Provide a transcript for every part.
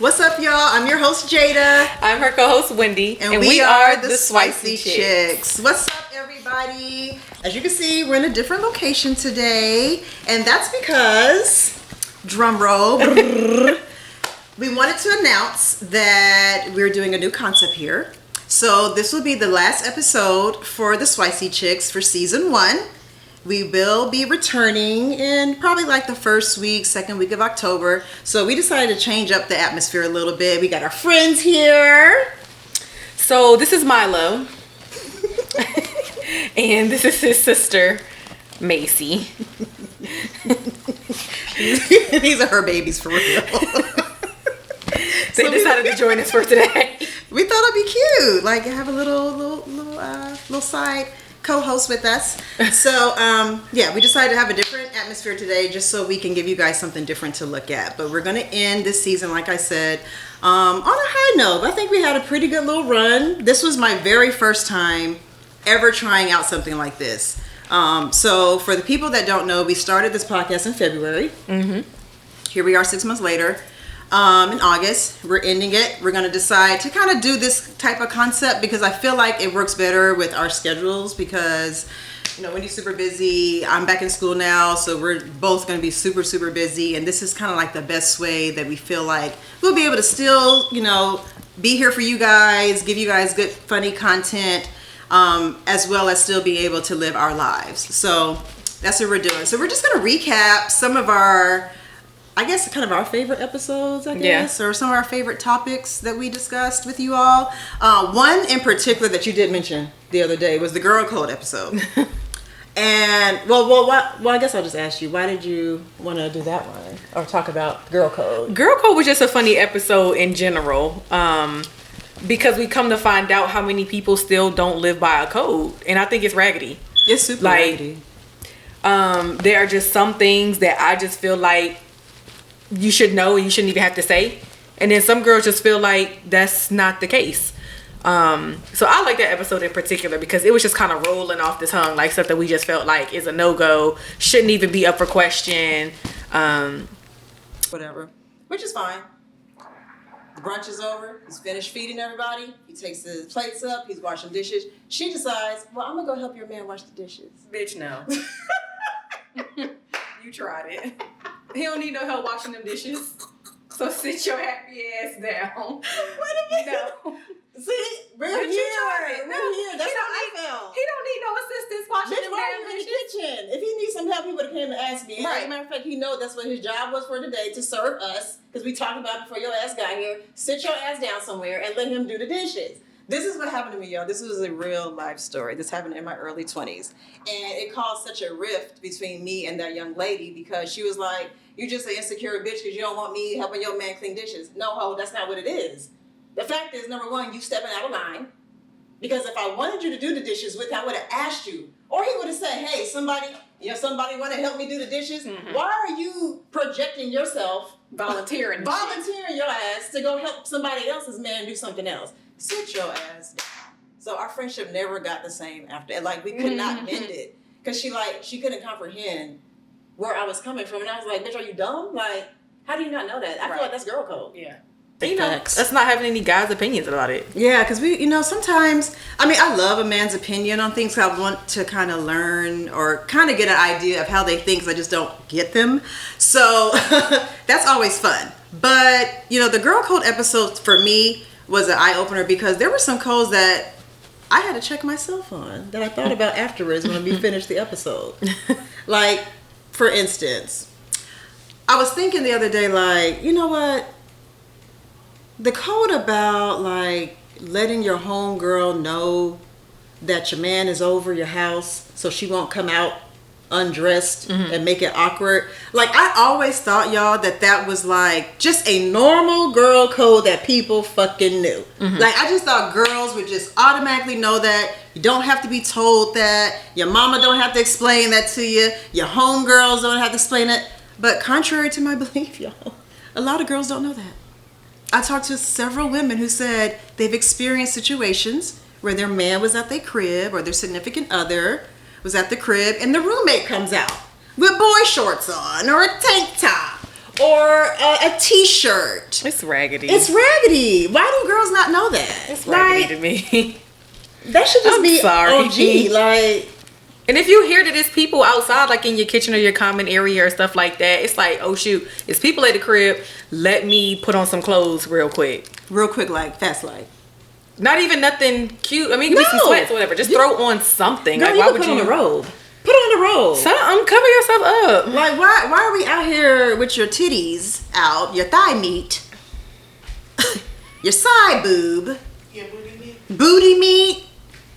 What's up, y'all? I'm your host, Jada. I'm her co-host, Wendy. And we are the Spicy Chicks. What's up, everybody? As you can see, we're in a different location today. And that's because, drum roll, we wanted to announce that we're doing a new concept here. So this will be the last episode for the Spicy Chicks for season 1. We will be returning in probably like the second week of October. So we decided to change up the atmosphere a little bit. We got our friends here. So this is Milo. And this is his sister, Macy. These are her babies for real. They decided to join us for today. We thought it'd be cute. Like have a little side co-host with us. So we decided to have a different atmosphere today just so we can give you guys something different to look at. But we're going to end this season, like I said, on a high note. I think we had a pretty good little run. This was my very first time ever trying out something like this. So for the people that don't know, we started this podcast in February. Here we are 6 months later. In August, we're ending it. We're going to decide to kind of do this type of concept because I feel like it works better with our schedules because, you know, Wendy's super busy. I'm back in school now, so we're both going to be super, super busy. And this is kind of like the best way that we feel like we'll be able to still, you know, be here for you guys, give you guys good, funny content, as well as still be able to live our lives. So that's what we're doing. So we're just going to recap some of our, I guess, kind of our favorite episodes, or some of our favorite topics that we discussed with you all. One in particular that you did mention the other day was the Girl Code episode. And, well, I guess I'll just ask you, why did you want to do that one or talk about Girl Code? Girl Code was just a funny episode in general because we come to find out how many people still don't live by a code. And I think it's raggedy. It's super raggedy. There are just some things that I just feel like you should know and you shouldn't even have to say. And then some girls just feel like that's not the case. So I like that episode in particular because it was just kind of rolling off the tongue, like stuff that we just felt like is a no-go, shouldn't even be up for question. Whatever. Which is fine. The brunch is over. He's finished feeding everybody. He takes his plates up. He's washing dishes. She decides, well, I'm going to go help your man wash the dishes. Bitch, no. You tried it. He don't need no help washing them dishes. So sit your happy ass down. Wait a minute. No. See, we're here. That's how I felt. He don't need no assistance washing them damn in the dishes. kitchen. If he needs some help, he would have came to ask me. Right. As a matter of fact, he know that's what his job was for today, to serve us. Because we talked about it before your ass got here. Sit your ass down somewhere and let him do the dishes. This is what happened to me, y'all. This was a real life story. This happened in my early 20s. And it caused such a rift between me and that young lady because she was like, you just an insecure bitch because you don't want me helping your man clean dishes. No, ho, that's not what it is. The fact is, number one, you stepping out of line. Because if I wanted you to do the dishes with, I would have asked you. Or he would have said, hey, somebody want to help me do the dishes? Mm-hmm. Why are you projecting yourself, volunteering your ass to go help somebody else's man do something else? Sit your ass down. So our friendship never got the same after. Like, we could not mend it. Because she couldn't comprehend where I was coming from. And I was like, bitch, are you dumb? Like, how do you not know that? I feel like that's girl code. Yeah. You know, that's not having any guys' opinions about it. Yeah, because we, sometimes, I love a man's opinion on things. I want to kind of learn or kind of get an idea of how they think, because I just don't get them. So that's always fun. But, the Girl Code episode for me was an eye-opener because there were some codes that I had to check myself on that I thought about afterwards when we finished the episode. Like, for instance, I was thinking the other day, like, you know what? The code about, like, letting your homegirl know that your man is over your house so she won't come out undressed and make it awkward. Like, I always thought, y'all, that was, like, just a normal girl code that people fucking knew. Like, I just thought girls would just automatically know that. You don't have to be told that. Your mama don't have to explain that to you. Your homegirls don't have to explain it. But contrary to my belief, y'all, a lot of girls don't know that. I talked to several women who said they've experienced situations where their man was at their crib or their significant other was at the crib and the roommate comes out with boy shorts on or a tank top or a t-shirt. It's raggedy. It's raggedy. Why do girls not know that? It's raggedy to me. That should just be sorry. OG. Like, and if you hear that it's people outside, like in your kitchen or your common area or stuff like that, it's like, oh shoot, it's people at the crib. Let me put on some clothes real quick. like fast life. Not even nothing cute. I mean, it could be some sweats or whatever. Just throw on something. Girl, like, you why can would put you? on a robe. Put on a robe. Something. Cover yourself up. Like, why are we out here with your titties out, your thigh meat, your side boob, booty meat,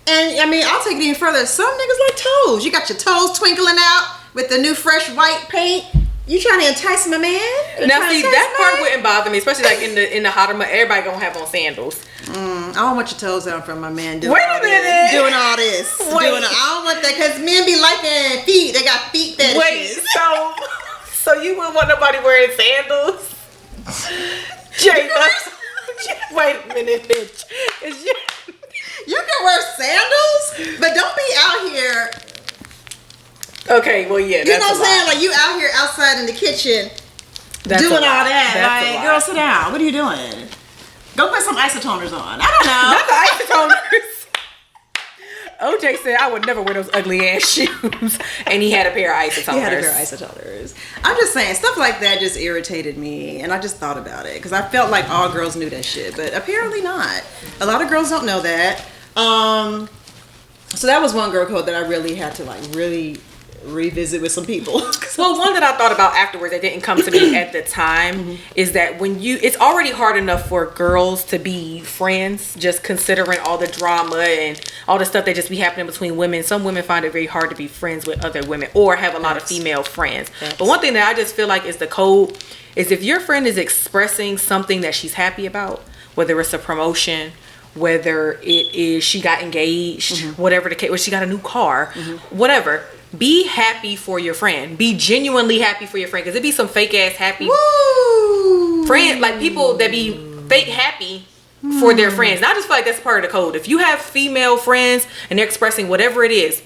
and I mean, I'll take it even further. Some niggas like toes. You got your toes twinkling out with the new fresh white paint. You trying to entice my man? Now see, that part wouldn't bother me, especially like in the hotter month. Everybody gonna have on sandals. I don't want your toes out from my man doing Wait a all minute. this. Doing all this. Wait. I don't want that because men be liking feet. They got feet fetishes. Wait, so you wouldn't want nobody wearing sandals? Jada. Wait a minute, bitch. You can wear sandals, but don't be out here. Okay, well, yeah, You know what I'm saying? Like, you out here outside in the kitchen doing all that. That's like, girl, sit down. What are you doing? Go put some isotoners on. I don't know. Not the isotoners. OJ said I would never wear those ugly ass shoes, and he had a pair of isotoners. He had a pair of isotoners. I'm just saying, stuff like that just irritated me, and I just thought about it because I felt like all girls knew that shit, but apparently not. A lot of girls don't know that. So that was one girl code that I really had to really revisit with some people. Well, one that I thought about afterwards that didn't come to me at the time is that it's already hard enough for girls to be friends, just considering all the drama and all the stuff that just be happening between women. Some women find it very hard to be friends with other women or have a lot of female friends. But one thing that I just feel like is the code is if your friend is expressing something that she's happy about, whether it's a promotion, whether it is she got engaged, whatever the case, or she got a new car, whatever. Be happy for your friend. Be genuinely happy for your friend. Because it be some fake ass happy friend, like people that be fake happy for their friends. And I just feel like that's part of the code. If you have female friends and they're expressing whatever it is,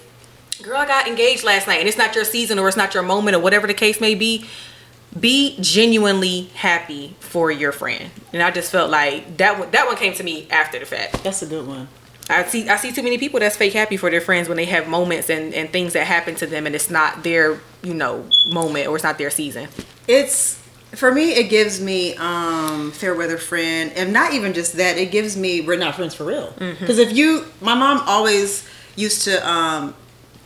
girl, I got engaged last night and it's not your season or it's not your moment or whatever the case may be genuinely happy for your friend. And I just felt like that one came to me after the fact. That's a good one. I see too many people that's fake happy for their friends when they have moments and things that happen to them and it's not their, moment or it's not their season. It's, for me, it gives me fair weather friend, and not even just that, it gives me we're not friends for real. Because my mom always used to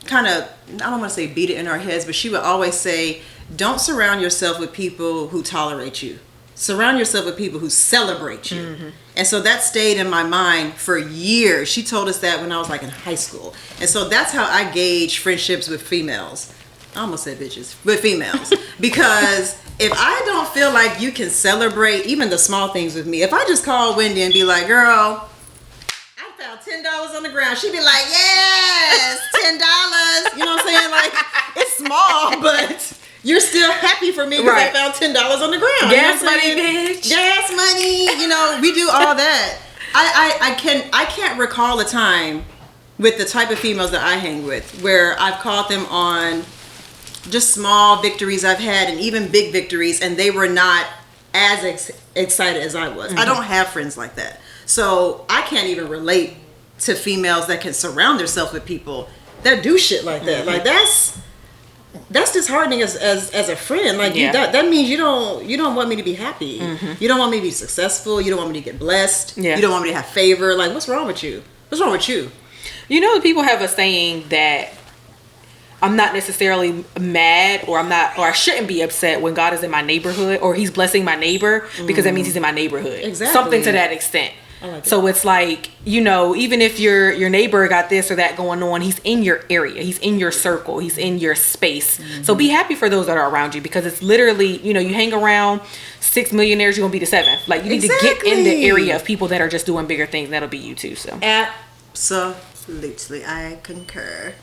kind of, I don't want to say beat it in our heads, but she would always say, don't surround yourself with people who tolerate you. Surround yourself with people who celebrate you. And so that stayed in my mind for years. She told us that when I was like in high school. And so that's how I gauge friendships with females. I almost said bitches, with females. Because if I don't feel like you can celebrate even the small things with me, if I just call Wendy and be like, girl, I found $10 on the ground, she'd be like, yes, $10. You know what I'm saying? Like, it's small, but you're still happy for me because I found $10 on the ground. Gas money, bitch. Gas money. We do all that. I can't recall a time with the type of females that I hang with where I've called them on just small victories I've had and even big victories, and they were not as excited as I was. I don't have friends like that, so I can't even relate to females that can surround themselves with people that do shit like that. Like that's disheartening as a friend. Like that means you don't want me to be happy. You don't want me to be successful. You don't want me to get blessed. You don't want me to have favor. Like, what's wrong with you? What's wrong with you? People have a saying that I'm not necessarily mad or I shouldn't be upset when God is in my neighborhood or he's blessing my neighbor because that means he's in my neighborhood. Exactly. Something to that extent. Like so it's like, even if your neighbor got this or that going on, he's in your area, he's in your circle, he's in your space. So be happy for those that are around you because it's literally, you hang around 6 millionaires, you're gonna be the 7th. Like, you need to get in the area of people that are just doing bigger things. That'll be you too. So absolutely, I concur.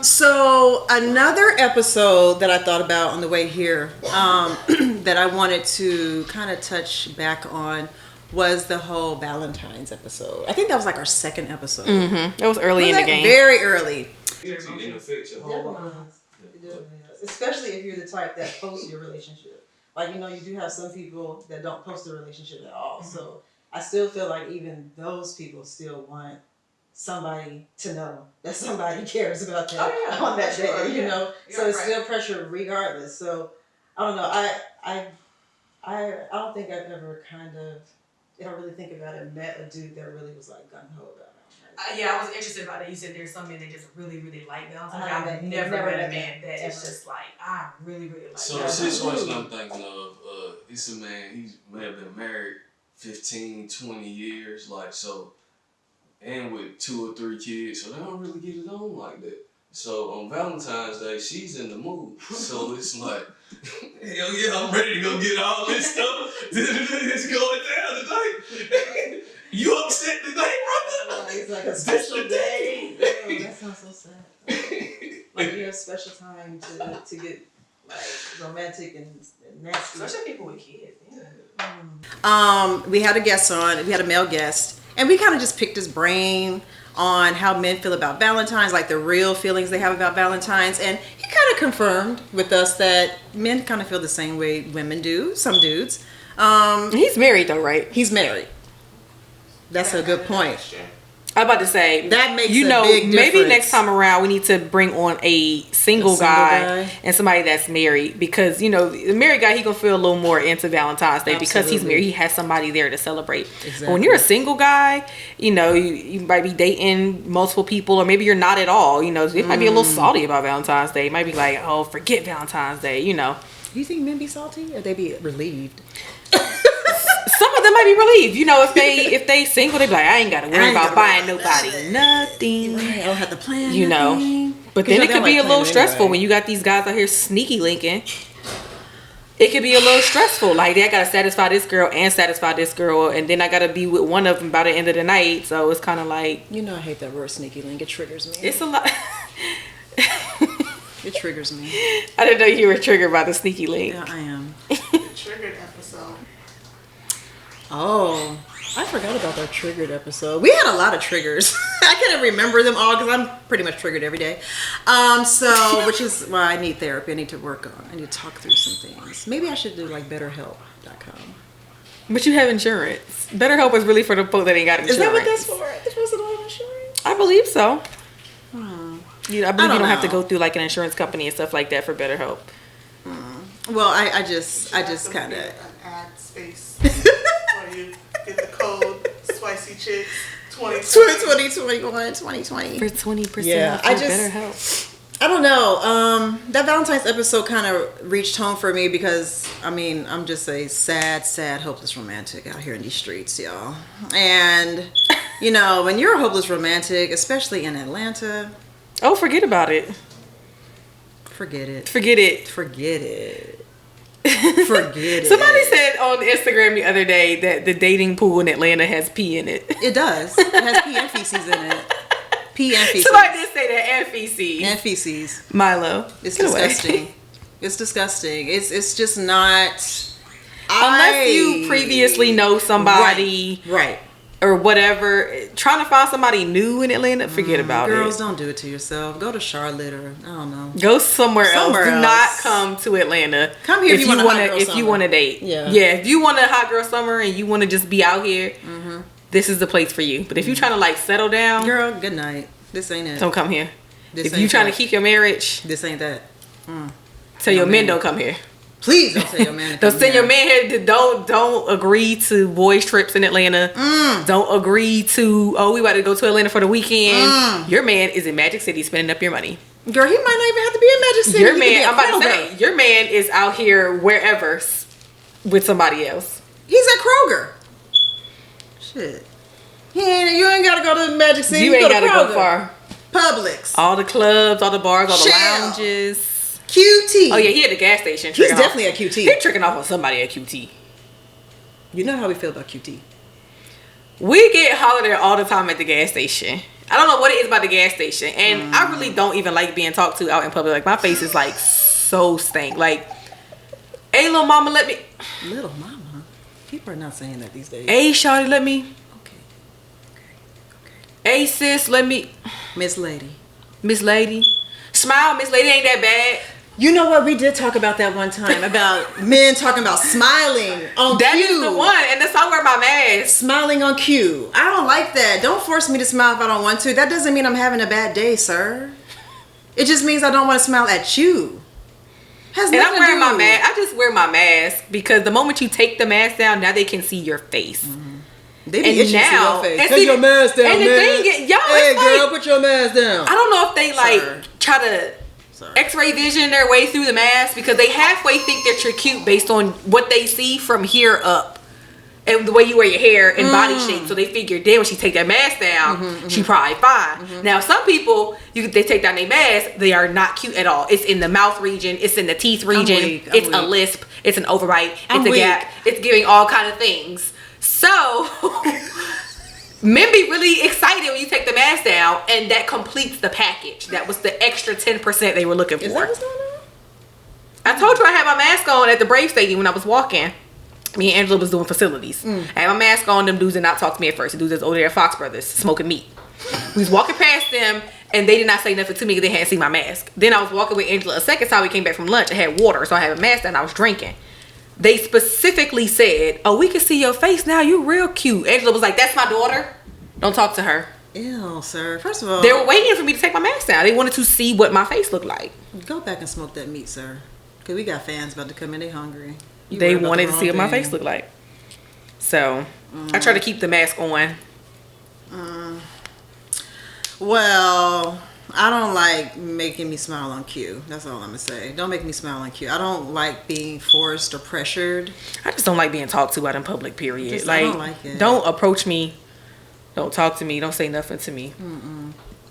So another episode that I thought about on the way here, that I wanted to kind of touch back on was the whole Valentine's episode. I think that was like our second episode. It was early in the game. Very early. Especially Especially if you're the type that posts your relationship. Like, you know, you do have some people that don't post a relationship at all. So I still feel like even those people still want somebody to know that somebody cares about them on that day, you know. So it's still pressure regardless. So I don't know. I don't think I've ever I don't really think about it, met a dude that really was like gung ho about it. Yeah, I was interested about it. You said there's some men that just really, really like Valentine's. I've never never met met a man that ever. is just like, I really, really like So the situation I'm thinking of, it's a man, he may have been married 15, 20 years, like, so, and with 2 or 3 kids, so they don't really get it on like that. So on Valentine's Day, she's in the mood. So it's like, hell yeah, I'm ready to go get all this stuff. It's going down tonight. You upset today, brother? It's like a special day. Oh, that sounds so sad. Like you have special time to get like romantic and nasty. Especially people with kids. We had a guest on. We had a male guest, and we kind of just picked his brain on how men feel about Valentine's, like the real feelings they have about Valentine's, and he kind of confirmed with us that men kind of feel the same way women do. Some dudes. He's married though, right? He's married. That's a good point. I'm about to say that makes you a know big maybe difference. next time around we need to bring on a single guy and somebody that's married, because you know the married guy, he gonna feel a little more into Valentine's Day. Absolutely. Because he's married, he has somebody there to celebrate. Exactly. But when you're a single guy, you know you might be dating multiple people, or maybe you're not at all. You know, it might be a little salty about Valentine's Day. It might be like, oh, forget Valentine's Day. You know. Do you think men be salty or they be relieved? Some of them might be relieved, you know, if they single, they be like, I ain't gotta worry about buying nobody nothing. I don't have to plan. You know, but then it could be a little stressful when you got these guys out here sneaky linking. It could be a little stressful. Like, I gotta satisfy this girl and satisfy this girl, and then I gotta be with one of them by the end of the night. So it's kind of like, you know, I hate that word sneaky link. It triggers me. It's a lot. It triggers me. I didn't know you were triggered by the sneaky link. Yeah, I am. Triggered episode. Oh, I forgot about that triggered episode. We had a lot of triggers. I can't remember them all because I'm pretty much triggered every day. Which is why I need therapy. I need to work on. I need to talk through some things. Maybe I should do like BetterHelp.com. But you have insurance. BetterHelp is really for the folk that ain't got insurance. Is that what that's for? They're supposed to have insurance? I believe so. You know, I believe you don't have to go through like an insurance company and stuff like that for BetterHelp. Well, I just kind of an ad space where you get the code Spicy Chicks 2020. 2020. For 20%. Yeah, off BetterHelp. I don't know. That Valentine's episode kind of reached home for me because, I mean, I'm just a sad, hopeless romantic out here in these streets, y'all. And, you know, when you're a hopeless romantic, especially in Atlanta. Oh, forget about it. Forget it. Forget it. Forget it. Forget it. Somebody said on Instagram the other day that the dating pool in Atlanta has pee in it. It does. It has pee and feces in it. Pee and feces. Somebody did say that, and feces. And feces. Milo. It's Get away. disgusting. It's disgusting. It's just not. Unless you previously know somebody. Right. Or whatever, trying to find somebody new in Atlanta, forget about Girls, it. don't do it to yourself. Go to Charlotte or I don't know. Go somewhere else. Somewhere Do else. not come to Atlanta. Come here if you want a hot girl if you summer. want to date. Yeah. If you want a hot girl summer and you want to just be out here, this is the place for you. But if you're trying to like settle down, Girl, good night. This ain't it. don't come here. This If ain't you trying that. to keep your marriage, This ain't that. tell your men man. don't come here. Please don't say your man. to Don't come send your here. man here. Don't agree to boys trips in Atlanta. Don't agree to we about to go to Atlanta for the weekend. Your man is in Magic City spending up your money. Girl, he might not even have to be in Magic City. Your He could be man, at I'm about to Kroger. say, your man is out here wherever with somebody else. He's at Kroger. Shit. You ain't gotta go to Magic City. You ain't go gotta to go Kroger. far. Publix. All the clubs, all the bars, all the Shell. lounges. QT. Oh yeah, he at the gas station. He's tricking definitely off. at QT. He tricking off on somebody at QT. You know how we feel about QT. We get hollered at all the time at the gas station. I don't know what it is about the gas station, and I really don't even like being talked to out in public. Like my face is like so stank. Like, hey, little mama, let me. Little mama. People are not saying that these days. Hey, shawty, let me. Okay. Hey, sis, let me. Miss Lady. Miss Lady, smile, Miss Lady ain't that bad. You know what? We did talk about that one time about men talking about smiling on That cue. is the one, and that's I wear my mask. Smiling on cue. I don't like that. Don't force me to smile if I don't want to. That doesn't mean I'm having a bad day, sir. It just means I don't want to smile at you. Has And nothing I'm wearing to do. my mask. I just wear my mask because the moment you take the mask down, now they can see your face. They be And itching to see now- your face. and Take see, your mask down, and the man. thing is, yo, Hey, it's girl, like- put your mask down. I don't know if they like Sir. try to X-ray vision their way through the mask because they halfway think that you're cute based on what they see from here up and the way you wear your hair and body shape. So they figure, damn, when she take that mask down, she probably fine. Now some people, they take down their mask, they are not cute at all. It's in the mouth region, it's in the teeth region, weak, I'm it's a weak. lisp, it's an overbite, I'm it's a weak. gap, it's giving all kind of things. So men be really excited when you take the mask down, and that completes the package. That was the extra 10% they were looking Is for. that what's going on? I told you I had my mask on at the Brave Stadium when I was walking. Me and Angela was doing facilities. I had my mask on. Them dudes did not talk to me at first. The dudes that's over there at Fox Brothers smoking meat. We was walking past them, and they did not say nothing to me because they hadn't seen my mask. Then I was walking with Angela a second time. We came back from lunch. I had water, so I had a mask on. I was drinking. They specifically said, "Oh, we can see your face now. You real cute." Angela was like, "That's my daughter. Don't talk to her." Ew, sir. First of all, They were waiting for me to take my mask down. They wanted to see what my face looked like. go back and smoke that meat, sir. Because we got fans about to come in. They hungry. You They worried about wanted the to see what wrong my face thing. looked like. So I try to keep the mask on. Well, I don't like making me smile on cue. That's all I'm gonna say. Don't make me smile on cue. I don't like being forced or pressured. I just don't like being talked to out in public, period. Just- like, I don't like it. don't approach me. Don't talk to me. Don't say nothing to me.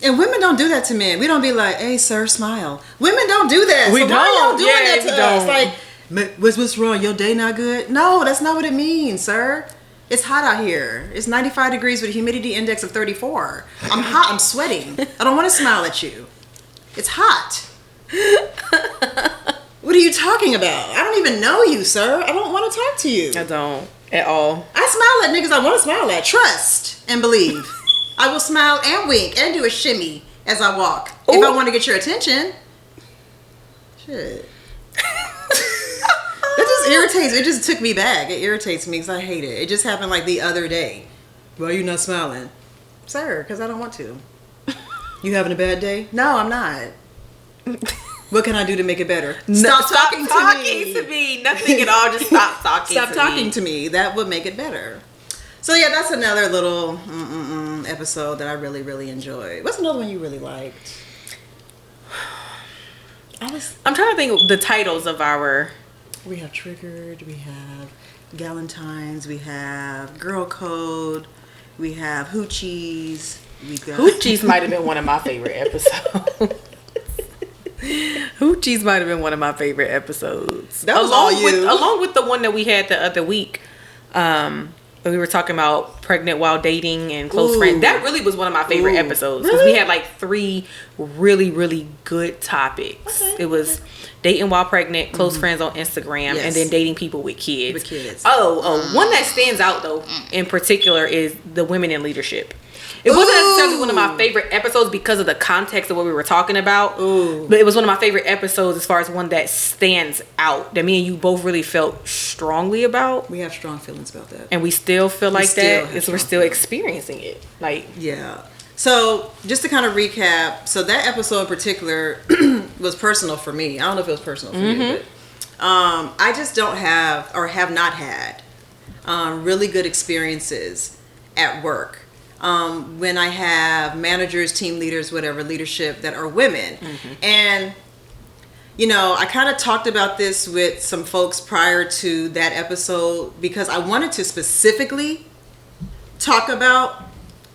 And women don't do that to men. We don't be like, "Hey, sir, smile." Women don't do that. We so why y'all don't. doing Yeah, that to we us? don't. Like, what's wrong? Your day not good? No, that's not what it means, sir. It's hot out here. It's 95 degrees with a humidity index of 34. I'm hot. I'm sweating. I don't want to smile at you. It's hot. What are you talking about? I don't even know you, sir. I don't want to talk to you. I don't at all. I smile at niggas I want to smile at. Trust and believe. I will smile and wink and do a shimmy as I walk. If I Ooh. want to get your attention. Shit. That just irritates me. It just took me back. It irritates me because I hate it. It just happened like the other day. Why are you not smiling? Sir, because I don't want to. You having a bad day? No, I'm not. What can I do to make it better? Stop talking to me. Nothing at all. Just stop talking Stop to talking me. to me. That would make it better. So yeah, that's another little episode that I really, really enjoyed. What's another one you really liked? I'm trying to think of the titles of our... We have Triggered, we have Galentine's, we have Girl Code, we have Hoochies, we got Hoochies might have been one of my favorite episodes. Hoochies might have been one of my favorite episodes. That was all you. Along with the one that we had the other week. We were talking about pregnant while dating and close Ooh. friends. That really was one of my favorite Ooh. episodes because Really? we had like 3 really, really good topics. Okay. It was dating while pregnant, close friends on Instagram, Yes. and then dating people with kids. With kids. One that stands out though in particular is the women in leadership. It wasn't necessarily one of my Ooh. favorite episodes because of the context of what we were talking about. Ooh. But it was one of my favorite episodes as far as one that stands out that me and you both really felt strongly about. we have strong feelings about that. And we still feel like still that. have We're strong still experiencing it. Like, Yeah. So just to kind of recap, so that episode in particular was personal for me. I don't know if it was personal for you, but I just don't have or have not had really good experiences at work. When I have managers, team leaders, whatever, leadership that are women. And, you know, I kind of talked about this with some folks prior to that episode because I wanted to specifically talk about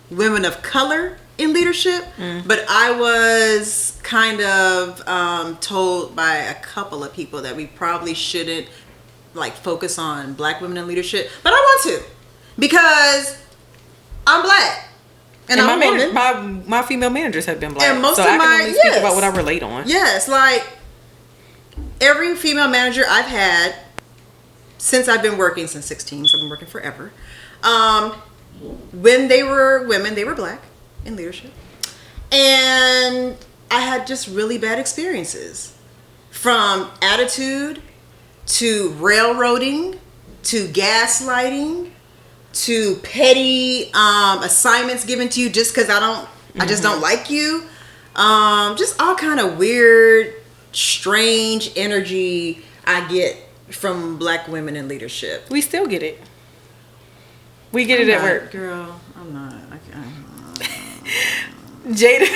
women of color in leadership, but I was kind of told by a couple of people that we probably shouldn't like focus on black women in leadership, but I want to because I'm black and I'm a woman. my female managers have been black. And most so of I can my- only speak yes. about what I relate on. Yes, like every female manager I've had since I've been working since 16, so I've been working forever. When they were women, they were black in leadership. And I had just really bad experiences. from attitude to railroading to gaslighting to petty assignments given to you just because I just don't like you. Just all kind of weird, strange energy I get from black women in leadership. We still get it. We get it at work. Girl, I'm not. Jada.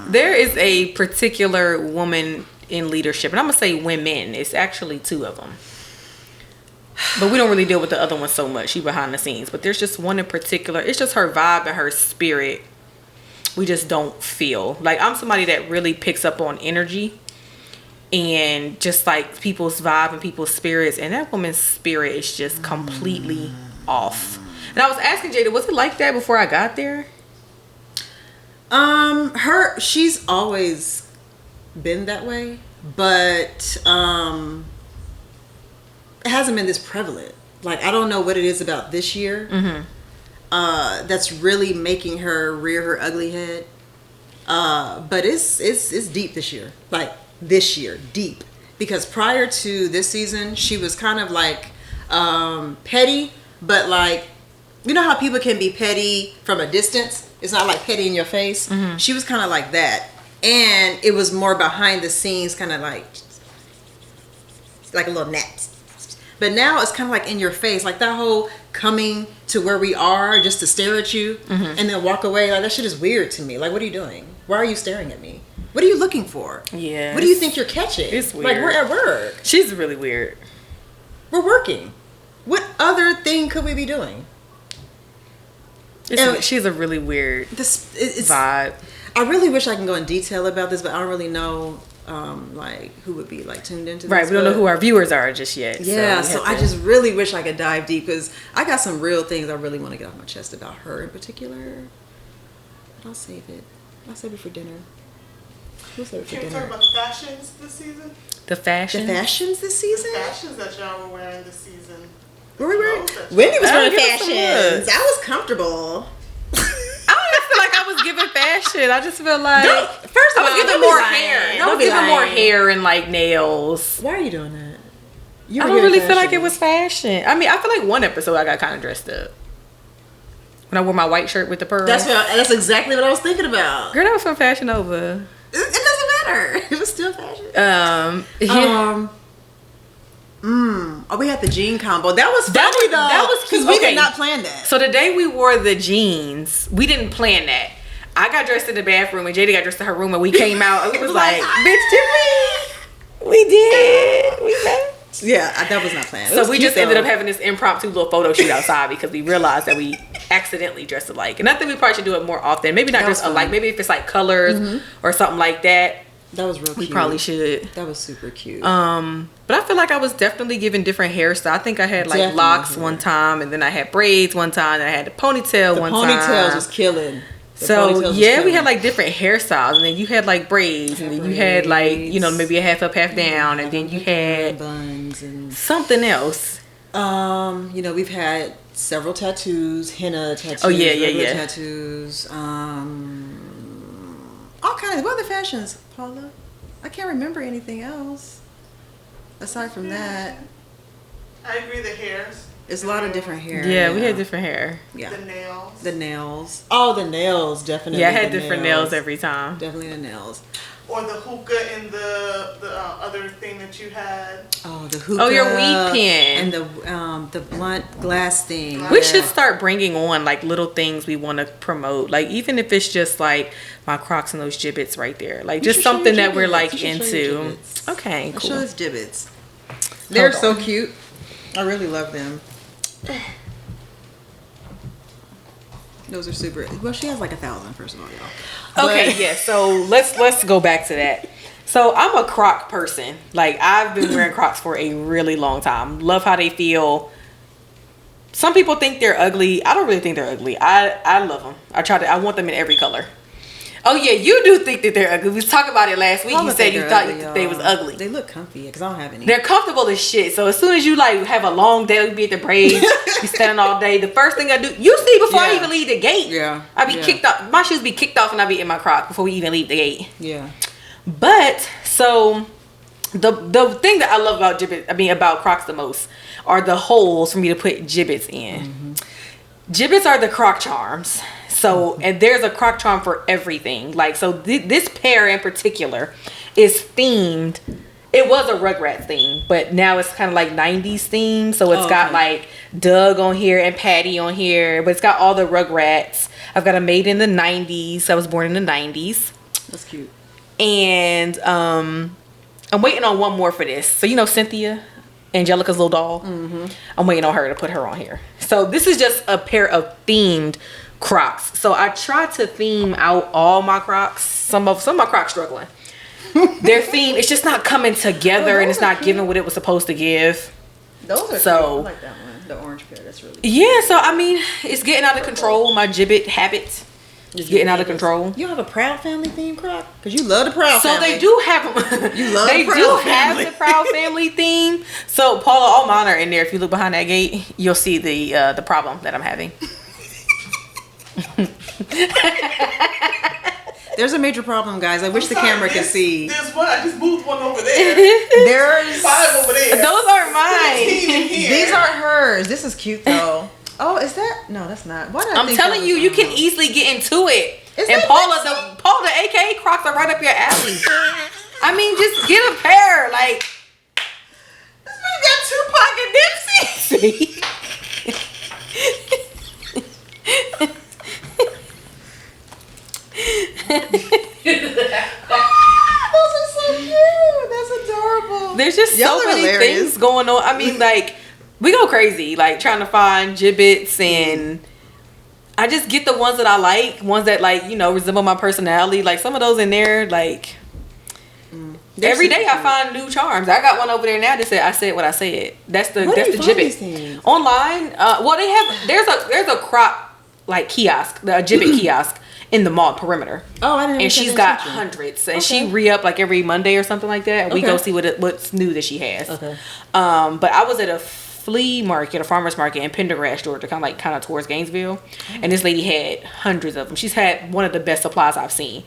There is a particular woman in leadership, and I'm gonna say women. It's actually two of them, but we don't really deal with the other one so much. She behind the scenes, but there's just one in particular. It's just her vibe and her spirit. We just don't feel like I'm somebody that really picks up on energy and just like people's vibe and people's spirits, and that woman's spirit is just completely off. And I was asking Jada, was it like that before I got there? She's always been that way, but it hasn't been this prevalent. Like, I don't know what it is about this year that's really making her rear her ugly head. But it's deep this year. Like, this year, deep. Because prior to this season, she was kind of like petty, but like, you know how people can be petty from a distance? It's not like petty in your face. She was kind of like that. And it was more behind the scenes, kind of like a little gnat. But now it's kind of like in your face. Like that whole coming to where we are just to stare at you and then walk away. Like, that shit is weird to me. Like, what are you doing? Why are you staring at me? What are you looking for? Yeah. What do you think you're catching? It's weird. Like, we're at work. She's really weird. We're working. What other thing could we be doing? She's a really weird vibe. I really wish I can go in detail about this, but I don't really know like who would be like tuned into this. Right, we don't know who our viewers are just yet. Yeah, so I just really wish I could dive deep because I got some real things I really want to get off my chest about her in particular. But I'll save it. I'll save it for dinner. We'll save it for Can we dinner. talk about the fashions this season? The fashion. The fashions this season? The fashions that y'all were wearing this season. Were we wearing? Clothes that Wendy was Oh, wearing give us some fashions. looks. I was comfortable. I don't even feel like I was giving fashion. I just feel like First of all, I was giving don't be more lying. hair. I Don't was be giving more lying. hair and like nails. Why are you doing that? I don't really feel like it was fashion. I mean, I feel like one episode I got kind of dressed up when I wore my white shirt with the pearls. That's exactly what I was thinking about. Girl, that was from Fashion Nova. It doesn't matter. It was still fashion. Yeah. Oh, we had the jean combo. That was funny though. that was because cute. we Okay. did not plan that. So the day we wore the jeans, we didn't plan that. I got dressed in the bathroom and Jada got dressed in her room and we came out and we was like, bitch, did we? We did. We met. Yeah, that was not planned. It So was we cute, just ended though. up having this impromptu little photo shoot outside because we realized that we accidentally dressed alike. And I think we probably should do it more often. Maybe not That was dress alike. fun. Maybe if it's like colors or something like that, That was real cute. we probably should. That was super cute. But I feel like I was definitely given different hairstyles. I think I had like Definitely. locks one time, and then I had braids one time, and I had the ponytail the one ponytails time. was killing. The So ponytails was yeah, we killing. had like different hairstyles, and then you had like braids, and then you had like, you know, maybe a half up, half down, and then you had buns and something else. you know, we've had several tattoos, henna tattoos, Oh, yeah, regular yeah. tattoos, all kinds of other fashions, Paula. I can't remember anything else aside from that. I agree, the hairs. It's a lot of different hair. Yeah, we had different hair. Yeah. The nails. The nails. Oh, the nails, definitely. Yeah, I had the different nails every time. Definitely the nails. Or the hookah and the other thing that you had. Oh, the hookah. Oh, your weed pen. And the blunt glass thing. We Yeah. should start bringing on like little things we want to promote. Like even if it's just like my Crocs and those gibbets right there. Like You just should show something your that we're gibbets. like You should show your into. gibbets. Okay, Show cool. us gibbets. They're Hold so on. cute. I really love them. Those are super. Well, she has like 1,000. First of all, y'all. Okay, But- yeah. So let's go back to that. So I'm a Croc person. Like I've been wearing Crocs for a really long time. Love how they feel. Some people think they're ugly. I don't really think they're ugly. I love them. I want them in every color. Oh yeah, you do think that they're ugly. We was talking about it last week. Paula You said think you they're thought ugly, they y'all. was ugly. They look comfy because I don't have any. They're comfortable as shit. So as soon as you like have a long day, you be at the braids, you standing all day. The first thing I do, you see before I Yeah. even leave the gate. Yeah. I be Yeah. kicked off. My shoes be kicked off and I be in my Crocs before we even leave the gate. Yeah. But so the thing that I love about about Crocs the most are the holes for me to put Jibbitz in. Jibbitz are the Croc charms. So, and there's a Croc charm for everything. Like, so this pair in particular is themed. It was a Rugrats theme, but now it's kind of like 90s theme. So it's got like Doug on here and Patty on here, but it's got all the Rugrats. I've got a made in the 90s. I was born in the 90s. That's cute. And I'm waiting on one more for this. So you know Cynthia, Angelica's little doll. I'm waiting on her to put her on here. So this is just a pair of themed Crocs. So I tried to theme out all my Crocs. Some of my Crocs struggling. Their theme, it's just not coming together, and it's not giving what it was supposed to give. Those are so cute. I like that one. The orange pair. That's really cute. Yeah. So I mean, it's getting out of control. My Jibbit habit is getting out of control. You don't have a Proud Family theme, Croc? Because you love the Proud So Family. they do have. You love they the Proud do Family. have the Proud Family theme. So Paula, all mine are in there. If you look behind that gate, you'll see the problem that I'm having. There's a major problem, guys. I wish the camera could see. There's one. I just moved one over there. There's 5 over there. Those aren't mine. 15 in here. These aren't hers. This is cute though. Oh, is that? No, that's not. Why did I I'm think telling that you, was you on? can easily get into it. Is And that Paula, the AKA Crocs are right up your alley. I mean, just get a pair. Like, This man got Tupac and Nipsey. Those are so cute. That's adorable. there's just Y'all so are many hilarious. things going on. I mean, like, we go crazy, like trying to find Jibbits, and I just get the ones that I like, ones that like, you know, resemble my personality. Like some of those in there, like every day I find new charms. I got one over there now that said I said what I said. That's the Where do that's you the find these Jibbit. things? Online. Well, they have there's a crop like kiosk, the Jibbit kiosk in the mall perimeter. Oh, I didn't. And she's got hundreds, and she re-up like every Monday or something like that. And we go see what's new that she has. Okay. But I was at a flea market, a farmer's market in Pendergrass, Georgia, kind of towards Gainesville, and this lady had hundreds of them. She's had one of the best supplies I've seen.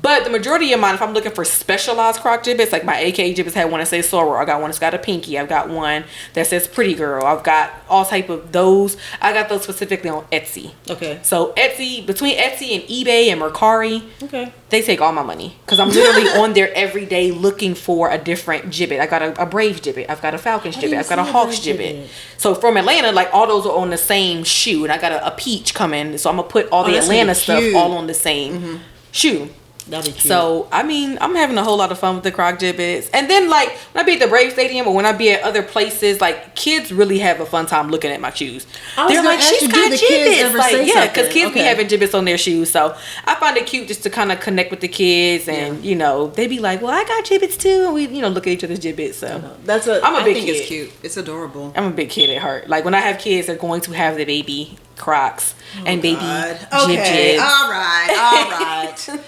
But the majority of mine, if I'm looking for specialized Croc Jibbits, like my AK Jibbits had one that says Soror. I got one that's got a pinky. I've got one that says Pretty Girl. I've got all type of those. I got those specifically on Etsy. Okay. So Etsy, between Etsy and eBay and Mercari, Okay. they take all my money because I'm literally on there every day looking for a different Jibbit. I got a Brave Jibbit. I've got a Falcons Jibbit. I've got a Hawks Jibbit. So from Atlanta, like all those are on the same shoe, and I got a peach coming. So I'm gonna put all the that's Atlanta really stuff cute. all on the same shoe. That'd be cute. So I mean, I'm having a whole lot of fun with the Croc Jibbits. And then like when I be at the Brave Stadium or when I be at other places, like kids really have a fun time looking at my shoes. I was They're gonna like, ask she's you, do got the kids Jibbits. ever Like, say yeah, because something? kids be Okay. having Jibbits on their shoes. So I find it cute just to kind of connect with the kids, and you know, they be like, well, I got Jibbits too, and we, you know, look at each other's Jibbits. So I'm a big I think kid. it's cute. It's adorable. I'm a big kid at heart. Like when I have kids, they're going to have the baby Crocs and baby Okay. Jib-Jibs. All right.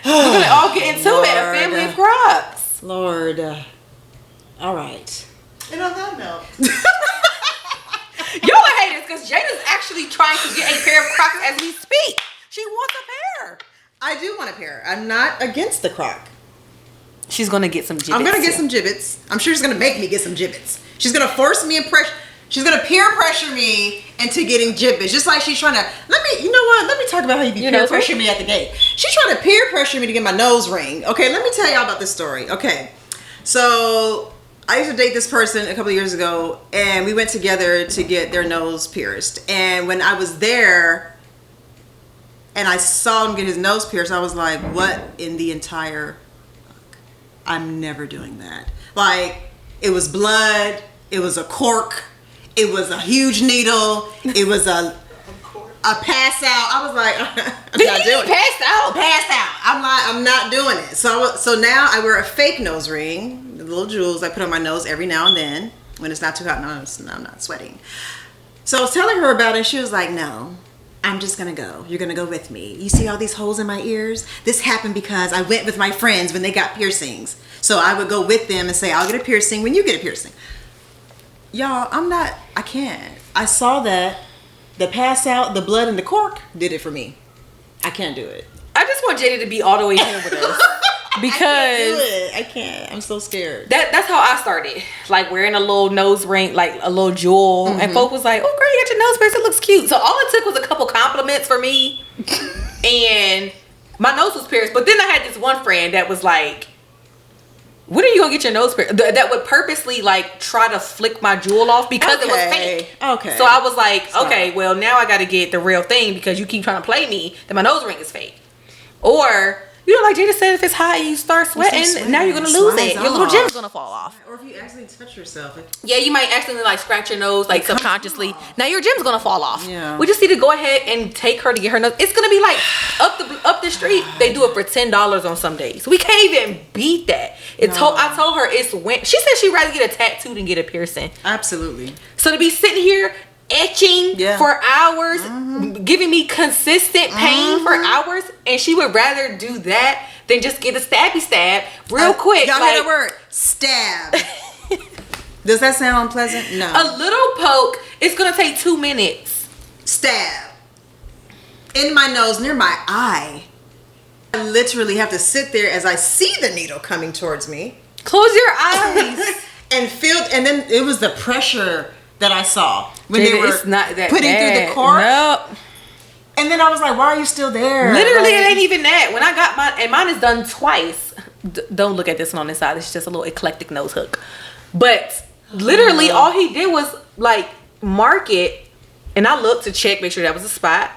We're gonna all get into it. A Lord. family of Crocs. Lord. All right. And on that note, Y'all are haters because Jada's actually trying to get a pair of Crocs as we speak. She wants a pair. I do want a pair. I'm not against the Croc. She's gonna get some Jibbits. I'm gonna get some Jibbits. I'm sure she's gonna make me get some Jibbits. She's gonna force me and pressure. She's gonna peer pressure me into getting Jibbits, just like she's trying to. You know what? Let me talk about how you be You peer know who? pressuring me at the gate. She's trying to peer pressure me to get my nose ring. Okay, let me tell y'all about this story. Okay, so I used to date this person a couple of years ago, and we went together to get their nose pierced. And when I was there, and I saw him get his nose pierced, I was like, "What in the entire?" I'm never doing that. Like, it was blood. It was a cork. It was a huge needle. It was a pass out. I was like, I'm not doing it. Passed out. Passed out. I'm not doing it. So now I wear a fake nose ring, the little jewels I put on my nose every now and then when it's not too hot and I'm not sweating. So I was telling her about it. She was like, no. I'm just gonna go. You're gonna go with me. You see all these holes in my ears? This happened because I went with my friends when they got piercings. So I would go with them and say, I'll get a piercing when you get a piercing. Y'all, I can't. I saw that. The pass out, the blood, and the cork did it for me. I can't do it. I just want Jada to be all the way here with us. because I can't. I'm so scared. that's how I started. Like wearing a little nose ring, like a little jewel, and folk was like, "Oh, girl, you got your nose pierced. It looks cute." So all it took was a couple compliments for me, and my nose was pierced. But then I had this one friend that was like, "When are you gonna get your nose pierced?" That would purposely like try to flick my jewel off because it was fake. Okay. So I was like, "Okay, well now I got to get the real thing because you keep trying to play me that my nose ring is fake." Or you know, like Jada said, if it's hot and you start sweating, now you're gonna lose it. Your little gem's gonna fall off. Or if you accidentally touch yourself. Yeah, you might accidentally like scratch your nose like subconsciously. Now your gem's gonna fall off. Yeah. We just need to go ahead and take her to get her nose. It's gonna be like up the street. They do it for $10 on some days. We can't even beat that. I told her it's when she said she'd rather get a tattoo than get a piercing. Absolutely. So to be sitting here etching for hours, giving me consistent pain for hours, and she would rather do that than just get a stabby stab real quick. Y'all like, hear the word stab. Does that sound pleasant? No. a little poke, it's gonna take 2 minutes. Stab in my nose near my eye. I literally have to sit there as I see the needle coming towards me Close your eyes. and then it was the pressure that I saw when they were It's not that putting through bad. the cork. Nope. And then I was like, why are you still there? Literally, Like, it ain't even that. When I got mine, and mine is done twice. Don't look at this one on this side. It's just a little eclectic nose hook. But literally, all he did was like mark it, and I looked to check, make sure that was a spot.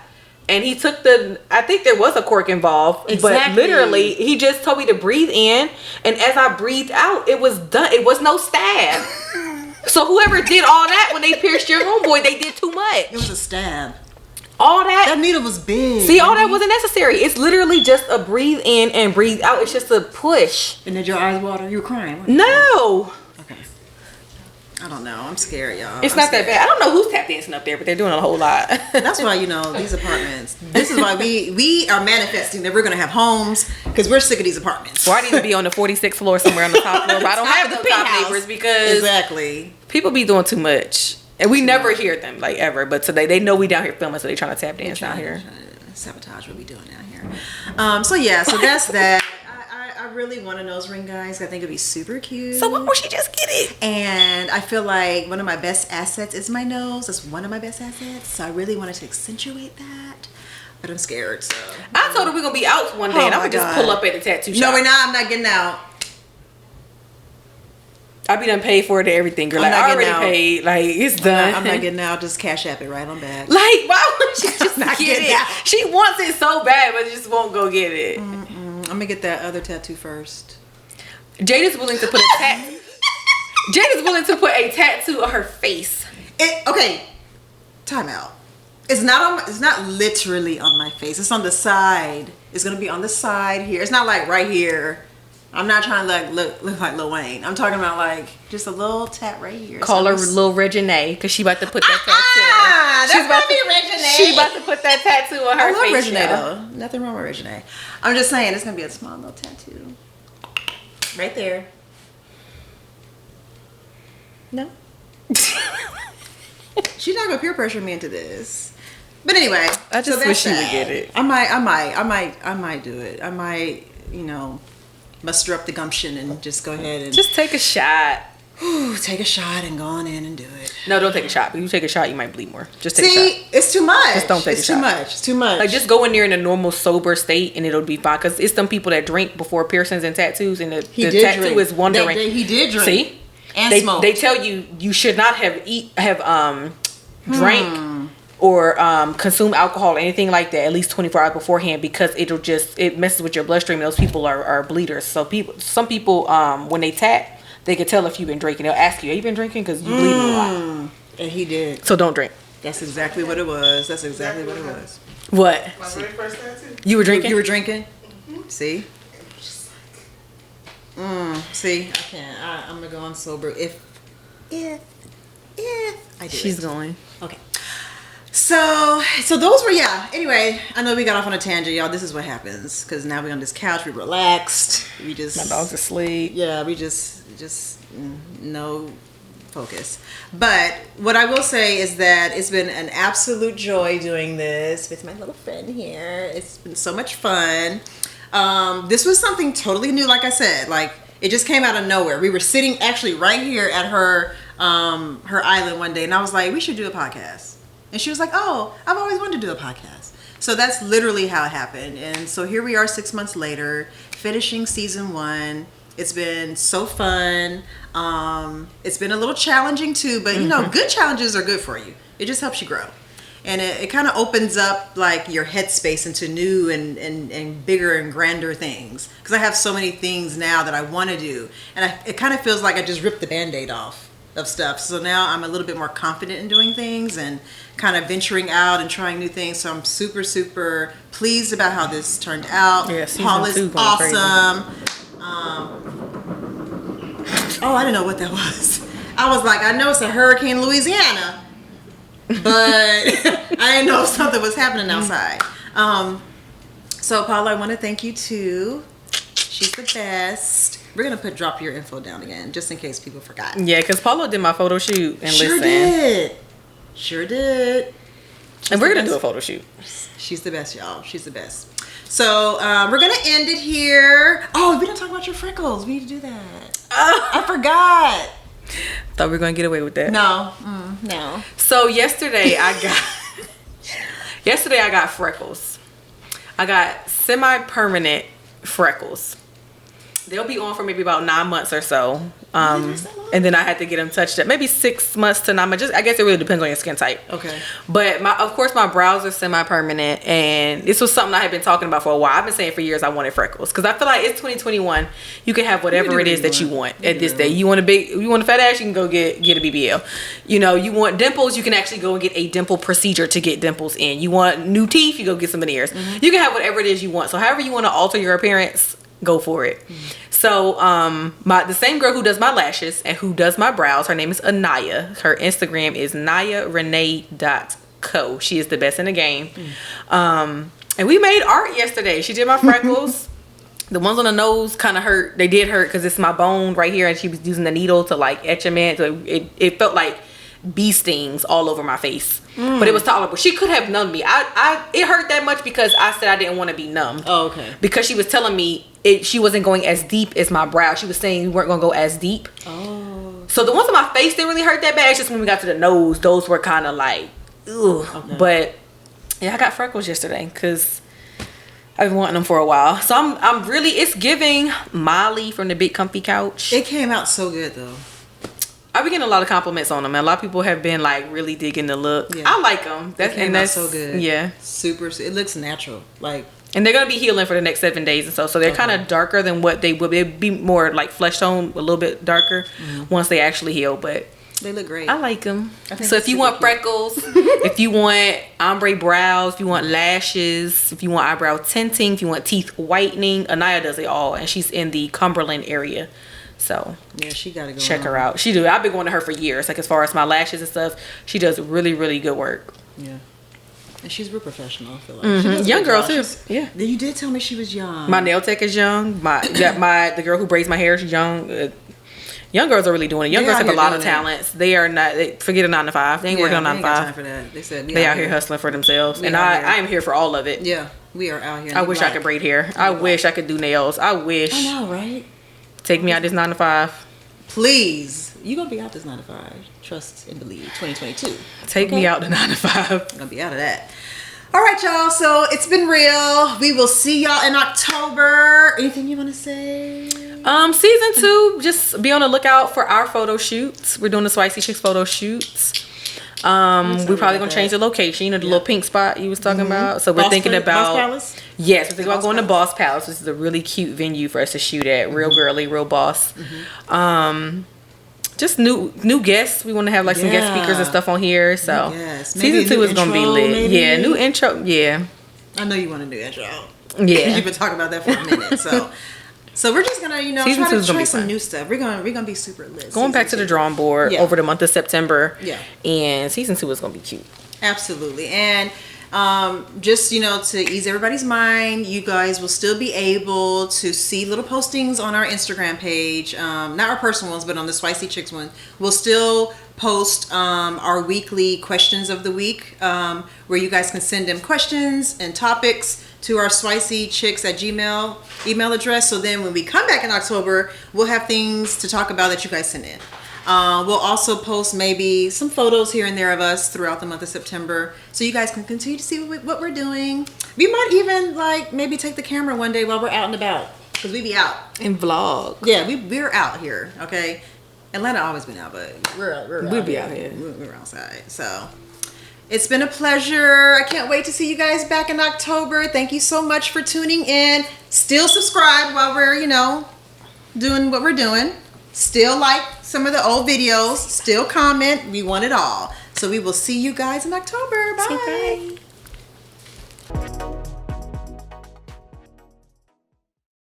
And he took I think there was a cork involved, Exactly. but literally, he just told me to breathe in, and as I breathed out, it was done. It was no stab. So whoever did all that when they pierced your homeboy, they did too much. It was a stab. All that. That needle was big. See, all that wasn't necessary. It's literally just a breathe in and breathe out. It's just a push. And did your eyes water? You were crying. No. Okay. I don't know. I'm scared, y'all. It's I'm not that scared. bad. I don't know who's tap dancing up there, but they're doing a whole lot. That's why, these apartments. This is why we are manifesting that we're going to have homes because we're sick of these apartments. Or I need to be on the 46th floor somewhere on the top floor, but I don't Top have of no the top penthouse. neighbors because Exactly. people be doing too much. And we never hear them, like ever. But today, they know we down here filming, so they trying to tap dance down here. Trying to sabotage what we doing down here. So that's that. I really want a nose ring, guys. I think it'd be super cute. So why would she just get it? And I feel like one of my best assets is my nose. That's one of my best assets. So I really wanted to accentuate that. But I'm scared, so. I told her we're going to be out one day, and I'm my going to just God. pull up at the tattoo shop. No, we're not. I'm not getting out. I be done paid for it and everything, girl. I'm Like, not I already getting out. paid. Like, it's done. I'm not getting out. Just cash app it right on back. Like, why would she just Not get getting it? out. She wants it so bad, but just won't go get it. I'm gonna get that other tattoo first. Jada's willing to put a tattoo. Jada's willing to put a tattoo on her face. Okay, time out. It's not literally on my face. It's on the side. It's gonna be on the side here. It's not like right here. I'm not trying to look like Lil Wayne. I'm talking about like just a little tat right here. Call her So Lil Reginae because she about to put that tattoo. that's She's about gonna be Reginae. She about to put that tattoo on her I love face. Reginae y'all. though. Nothing wrong with Reginae. I'm just saying it's gonna be a small little tattoo. Right there. No. She's not gonna peer pressure me into this. But anyway, I just that's wish she would that. get it. I might do it. I might, muster up the gumption and just go ahead and Just take a shot. take a shot and go on in and do it. No, don't take a shot. If you take a shot, you might bleed more. Just take a shot. See, it's too much. Just don't take it's a too shot. much. It's too much. Like, just go in there in a normal sober state and it'll be fine. Because it's some people that drink before piercings and tattoos, and the did tattoo drink. is wondering. He did drink. See, And they smoke. they tell you should not have drank or consume alcohol or anything like that at least 24 hours beforehand, because it messes with your bloodstream. Those people are bleeders. So some people when they tap, they can tell if you've been drinking. They'll ask you, have you been drinking? Because you bleeding a lot. And he did. So don't drink. That's exactly what it was. That's exactly what it was. What? My very first tattoo. You were drinking? You were drinking? See? See? I can't. I'm going to go on sober if I do She's it. going. Okay. So those were, anyway, I know we got off on a tangent, y'all. This is what happens. Because now we're on this couch. We're relaxed. We just... My dog's asleep. Yeah, we just no focus. But what I will say is that it's been an absolute joy doing this with my little friend here. It's been so much fun. This was something totally new. Like I said, like it just came out of nowhere. We were sitting actually right here at her island one day, and I was like, we should do a podcast. And she was like, oh, I've always wanted to do a podcast. So that's literally how it happened. And so here we are 6 months later, finishing season 1. It's been so fun. It's been a little challenging too, but you know, good challenges are good for you. It just helps you grow. And it kind of opens up like your headspace into new and bigger and grander things. Because I have so many things now that I want to do. And it kind of feels like I just ripped the Band-Aid off of stuff. So now I'm a little bit more confident in doing things and kind of venturing out and trying new things. So I'm super, super pleased about how this turned out. Yeah, Paul is season 2 going crazy. awesome. Oh, I didn't know what that was. I was like, I know it's a hurricane in Louisiana, but I didn't know if something was happening outside. So Paula, I want to thank you too. She's the best. We're gonna drop your info down again, just in case people forgot. Yeah, because Paulo did my photo shoot and Sure did. Sure did. And we're gonna do a photo shoot. She's the best, y'all. She's the best. So we're gonna end it here. Oh, we didn't talk about your freckles. We need to do that. I forgot. Thought we were gonna get away with that. No, no. So yesterday I got freckles. I got semi-permanent freckles. They'll be on for maybe about 9 months or so. And then I had to get them touched up. Maybe 6 months to 9 months. I guess it really depends on your skin type. Okay. But of course my brows are semi-permanent, and this was something I had been talking about for a while. I've been saying for years I wanted freckles because I feel like it's 2021. You can have whatever it is that you want at this day. You want a fat ass, you can go get a BBL. You know, you want dimples, you can actually go and get a dimple procedure to get dimples in. You want new teeth, you go get some veneers. You can have whatever it is you want. So however you want to alter your appearance, go for it. So the same girl who does my lashes and who does my brows, her name is Anaya. Her Instagram is nayarenee.co. She is the best in the game. And we made art yesterday. She did my freckles. The ones on the nose kind of hurt. They did hurt because it's my bone right here, and she was using the needle to like etch them in. So it felt like bee stings all over my face, but it was tolerable. She could have numbed me. It hurt that much because I said I didn't want to be numbed. Oh, okay. Because she was telling me she wasn't going as deep as my brow. She was saying you weren't gonna go as deep. Oh. So the ones on my face didn't really hurt that bad. It's just when we got to the nose, those were kind of like, ugh. Okay. But yeah, I got freckles yesterday because I've been wanting them for a while. So I'm really, it's giving Molly from the Big Comfy Couch. It came out so good though. I've been getting a lot of compliments on them, and a lot of people have been like really digging the look. Yeah. I like them. That's so good. Yeah, super. It looks natural, like. And they're gonna be healing for the next 7 days and so they're kind of darker than what they would. They'd be more like flesh tone, a little bit darker once they actually heal. But they look great. I like them. So if you want freckles, if you want ombre brows, if you want lashes, if you want eyebrow tinting, if you want teeth whitening, Anaya does it all, and she's in the Cumberland area. So yeah, she gotta go. Check her out. She do. I've been going to her for years. Like as far as my lashes and stuff, she does really, really good work. Yeah, and she's real professional. I feel like young girl too. Yeah, you did tell me she was young. My nail tech is young. The girl who braids my hair is young. Young girls are really doing it. Young girls have a lot of talents. They are not. Forget a 9 to 5. They ain't working on 9 to 5. Time for that. They said they out here hustling for themselves, and I am here for all of it. Yeah, we are out here. I wish I could braid hair. I wish I could do nails. I wish. I know, right? Take me out this 9 to 5. Please. You're going to be out this 9 to 5. Trust and believe. 2022. Take me out the 9 to 5. I'm going to be out of that. All right, y'all. So it's been real. We will see y'all in October. Anything you want to say? Season 2, just be on the lookout for our photo shoots. We're doing the Spicy Chicks photo shoots. We're probably gonna change the location. You know, the little pink spot you was talking about. So we're thinking about Boss Palace? Yes, we're thinking about going to Boss Palace. This is a really cute venue for us to shoot at. Real girly, real boss. Just new guests. We want to have like some guest speakers and stuff on here. So season 2 is gonna be lit. Maybe? Yeah, new intro. Yeah. I know you want a new intro. Yeah. You've been talking about that for a minute. So we're just gonna, try some new stuff. We're gonna be super lit. Going back to the drawing board over the month of September. Yeah. And season 2 is gonna be cute. Absolutely. And just to ease everybody's mind, you guys will still be able to see little postings on our Instagram page, not our personal ones, but on the Spicy Chicks one. We'll still post our weekly questions of the week, where you guys can send them questions and topics to our swicychicks@gmail email address. So then when we come back in October, we'll have things to talk about that you guys send in. We'll also post maybe some photos here and there of us throughout the month of September, so you guys can continue to see what we're doing. We might even like maybe take the camera one day while we're out and about, because we be out. And vlog. Yeah, we're out here, okay? Atlanta always been out, but We'll be out here. We're outside. So it's been a pleasure. I can't wait to see you guys back in October. Thank you so much for tuning in. Still subscribe while we're, doing what we're doing. Still like some of the old videos. Still comment. We want it all. So we will see you guys in October. Bye. Bye.